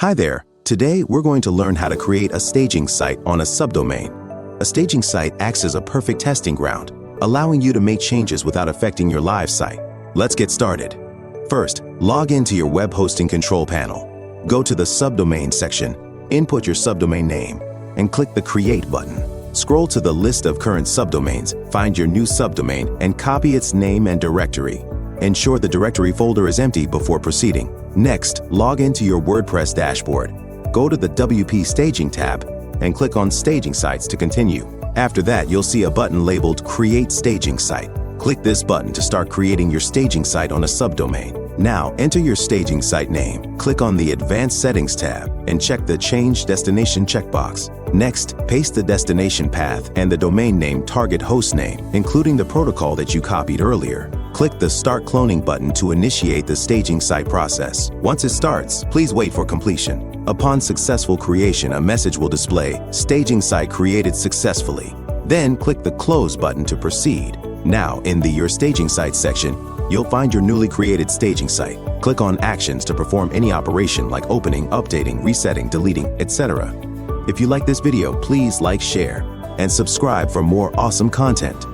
Hi there. Today, we're going to learn how to create a staging site on a subdomain. A staging site acts as a perfect testing ground, allowing you to make changes without affecting your live site. Let's get started. First, log into your web hosting control panel. Go to the subdomain section, input your subdomain name, and click the Create button. Scroll to the list of current subdomains, find your new subdomain, and copy its name and directory. Ensure the directory folder is empty before proceeding. Next, log into your WordPress dashboard. Go to the WP Staging tab and click on Staging Sites to continue. After that, you'll see a button labeled Create Staging Site. Click this button to start creating your staging site on a subdomain. Now, enter your staging site name. Click on the Advanced Settings tab and check the Change Destination checkbox. Next, paste the destination path and the domain name target hostname, including the protocol that you copied earlier. Click the Start Cloning button to initiate the staging site process. Once it starts, please wait for completion. Upon successful creation, a message will display, "Staging site created successfully." Then click the Close button to proceed. Now, in the Your Staging Site section, you'll find your newly created staging site. Click on Actions to perform any operation like opening, updating, resetting, deleting, etc. If you like this video, please like, share, and subscribe for more awesome content.